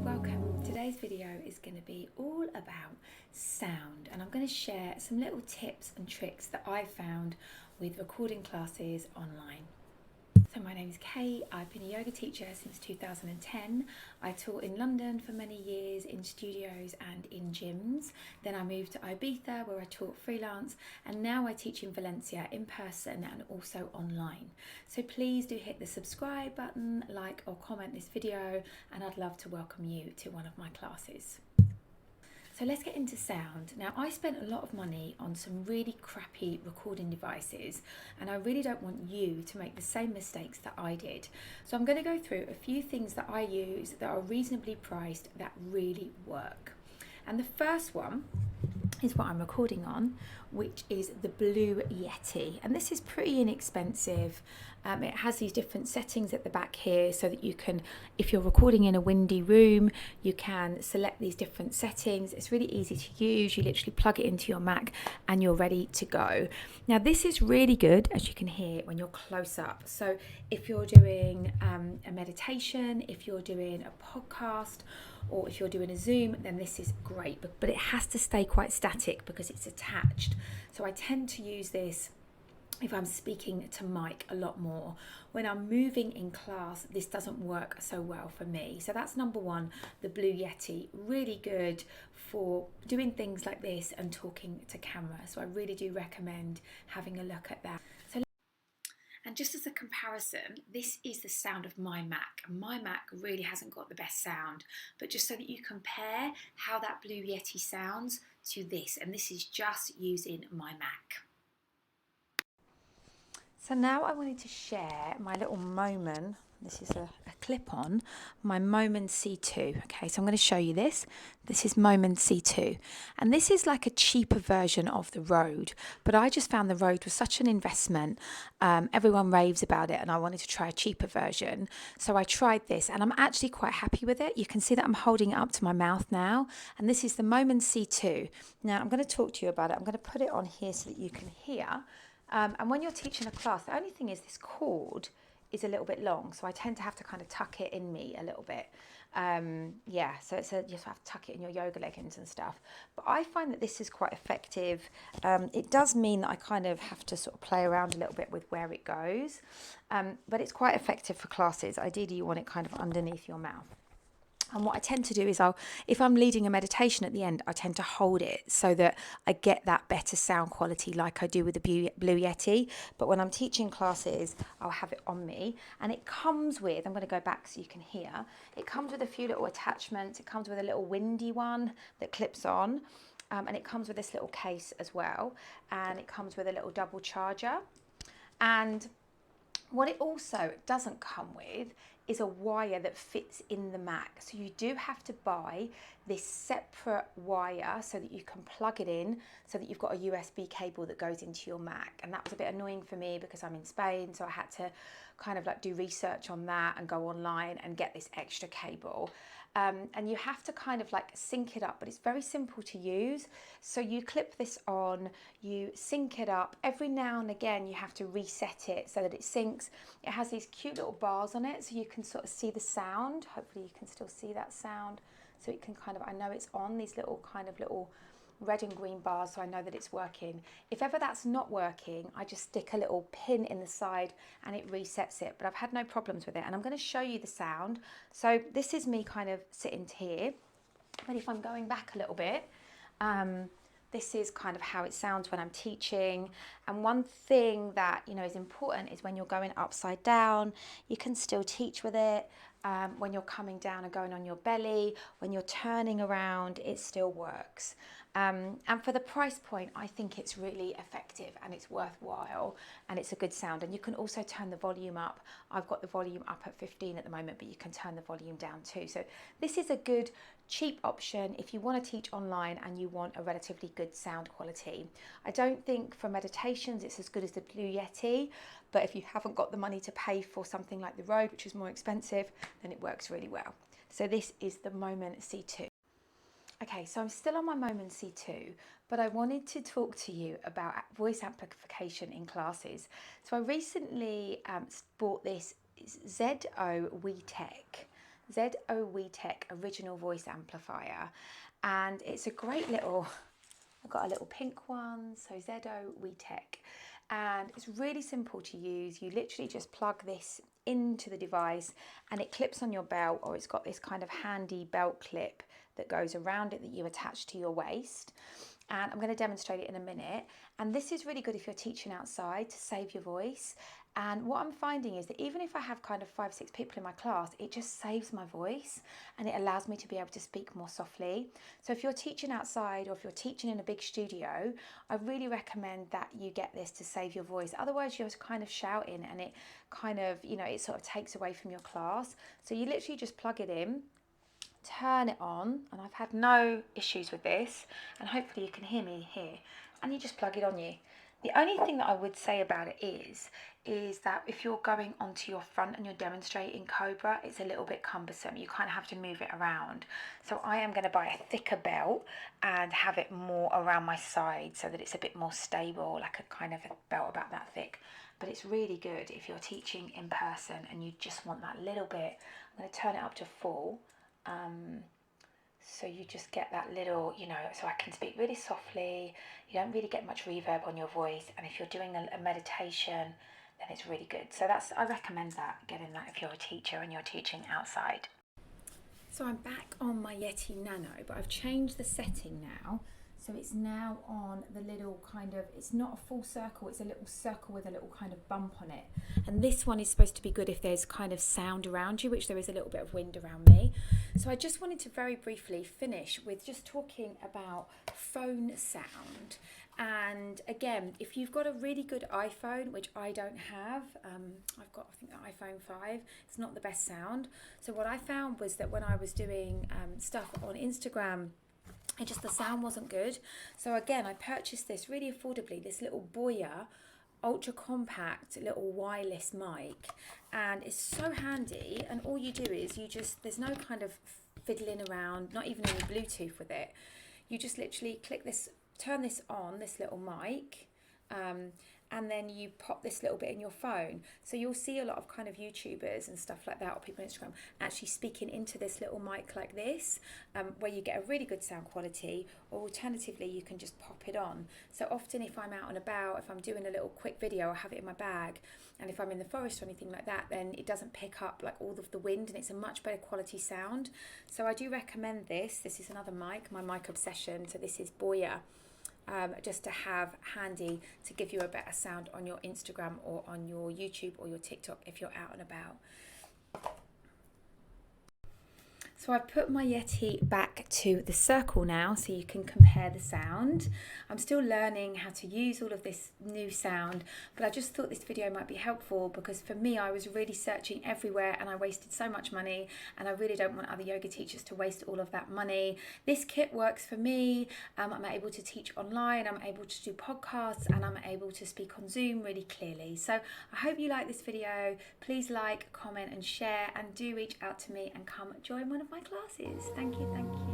welcome. Today's video is going to be all about sound, and I'm going to share some little tips and tricks that I found with recording classes online. So my name is Kate. I've been a yoga teacher since 2010. I taught in London for many years in studios and in gyms. Then I moved to Ibiza where I taught freelance, and now I teach in Valencia in person and also online. So please do hit the subscribe button, like or comment this video, and I'd love to welcome you to one of my classes. So let's get into sound. Now, I spent a lot of money on some really crappy recording devices, and I really don't want you to make the same mistakes that I did. So I'm going to go through a few things that I use that are reasonably priced that really work. And the first one is what I'm recording on, which is the Blue Yeti, and this is pretty inexpensive. It has these different settings at the back here so that you can, if you're recording in a windy room, you can select these different settings. It's really easy to use. You literally plug it into your Mac and you're ready to go. Now this is really good, as you can hear, when you're close up. So if you're doing a meditation, if you're doing a podcast, or if you're doing a Zoom, then this is great, but it has to stay quite static because it's attached. So I tend to use this if I'm speaking to mic a lot more. When I'm moving in class, this doesn't work so well for me. So that's number one, the Blue Yeti, really good for doing things like this and talking to camera. So I really do recommend having a look at that. And just as a comparison, this is the sound of my Mac. My Mac really hasn't got the best sound, but just so that you compare how that Blue Yeti sounds to this, and this is just using my Mac. So now I wanted to share my little Moment. This is a clip on my Moment C2. Okay, so I'm going to show you this. This is Moment C2, and this is like a cheaper version of the Rode, but I just found the Rode was such an investment. Everyone raves about it, and I wanted to try a cheaper version. So I tried this, and I'm actually quite happy with it. You can see that I'm holding it up to my mouth now, and this is the Moment C2. Now I'm going to talk to you about it. I'm going to put it on here so that you can hear. And when you're teaching a class, the only thing is this cord is a little bit long, so I tend to have to kind of tuck it in me a little bit. So you just have to tuck it in your yoga leggings and stuff. But I find that this is quite effective. It does mean that I kind of have to sort of play around a little bit with where it goes, but it's quite effective for classes. Ideally, you want it kind of underneath your mouth. And what I tend to do is if I'm leading a meditation at the end, I tend to hold it so that I get that better sound quality like I do with the Blue Yeti. But when I'm teaching classes, I'll have it on me. And it comes with, I'm going to go back so you can hear, it comes with a few little attachments. It comes with a little windy one that clips on. And it comes with this little case as well. And it comes with a little double charger. And what it also doesn't come with is a wire that fits in the Mac. So you do have to buy this separate wire so that you can plug it in, so that you've got a USB cable that goes into your Mac. And that was a bit annoying for me because I'm in Spain, so I had to kind of like do research on that and go online and get this extra cable. And you have to kind of like sync it up, but it's very simple to use. So you clip this on, you sync it up. Every now and again you have to reset it so that it syncs. It has these cute little bars on it so you can sort of see the sound. Hopefully you can still see that sound. So it can kind of, I know it's on these little kind of little red and green bars, so I know that it's working. If ever that's not working, I just stick a little pin in the side and it resets it, but I've had no problems with it. And I'm going to show you the sound. So this is me kind of sitting here, but if I'm going back a little bit, this is kind of how it sounds when I'm teaching. And one thing that, you know, is important is when you're going upside down, you can still teach with it. When you're coming down and going on your belly, when you're turning around, it still works. And for the price point, I think it's really effective and it's worthwhile and it's a good sound. And you can also turn the volume up. I've got the volume up at 15 at the moment, but you can turn the volume down too. So this is a good cheap option if you want to teach online and you want a relatively good sound quality. I don't think for meditations it's as good as the Blue Yeti, but if you haven't got the money to pay for something like the Rode, which is more expensive, then it works really well. So this is the Moment C2. Okay, so I'm still on my Moment C2, but I wanted to talk to you about voice amplification in classes. So I recently bought this ZO WeTech. ZO original voice amplifier, and it's a great little, I've got a little pink one, so ZO and it's really simple to use. You literally just plug this into the device and it clips on your belt, or it's got this kind of handy belt clip that goes around it that you attach to your waist. And I'm going to demonstrate it in a minute. And this is really good if you're teaching outside to save your voice. And what I'm finding is that even if I have kind of 5-6 people in my class, it just saves my voice and it allows me to be able to speak more softly. So if you're teaching outside or if you're teaching in a big studio, I really recommend that you get this to save your voice. Otherwise you're kind of shouting and it kind of, you know, it sort of takes away from your class. So you literally just plug it in, turn it on, and I've had no issues with this, and hopefully you can hear me here, and you just plug it on you. The only thing that I would say about it is that if you're going onto your front and you're demonstrating Cobra, it's a little bit cumbersome. You kind of have to move it around. So I am going to buy a thicker belt and have it more around my side so that it's a bit more stable, like a kind of a belt about that thick. But it's really good if you're teaching in person and you just want that little bit. I'm going to turn it up to full. So you just get that little, you know, so I can speak really softly. You don't really get much reverb on your voice, and if you're doing a meditation, then it's really good. So I recommend getting that if you're a teacher and you're teaching outside. So I'm back on my Yeti Nano, but I've changed the setting now. So it's now on the little kind of, it's not a full circle, it's a little circle with a little kind of bump on it. And this one is supposed to be good if there's kind of sound around you, which there is a little bit of wind around me. So I just wanted to very briefly finish with just talking about phone sound. And again, if you've got a really good iPhone, which I don't have, I've got, I think, the iPhone 5, it's not the best sound. So what I found was that when I was doing stuff on Instagram, the sound wasn't good. So again, I purchased this really affordably, this little Boya ultra compact little wireless mic, and it's so handy. And all you do is there's no kind of fiddling around, not even any Bluetooth with it. You just literally click this, turn this on, this little mic, and then you pop this little bit in your phone. So you'll see a lot of kind of YouTubers and stuff like that, or people on Instagram, actually speaking into this little mic like this, where you get a really good sound quality, or alternatively, you can just pop it on. So often if I'm out and about, if I'm doing a little quick video, I have it in my bag. And if I'm in the forest or anything like that, then it doesn't pick up like all of the wind, and it's a much better quality sound. So I do recommend this. This is another mic, my mic obsession. So this is Boya. Just to have handy to give you a better sound on your Instagram or on your YouTube or your TikTok if you're out and about. So I've put my Yeti back to the circle now so you can compare the sound. I'm still learning how to use all of this new sound, but I just thought this video might be helpful because for me, I was really searching everywhere and I wasted so much money, and I really don't want other yoga teachers to waste all of that money. This kit works for me. I'm able to teach online, I'm able to do podcasts, and I'm able to speak on Zoom really clearly. So I hope you like this video. Please like, comment and share, and do reach out to me and come join one of my classes. Thank you.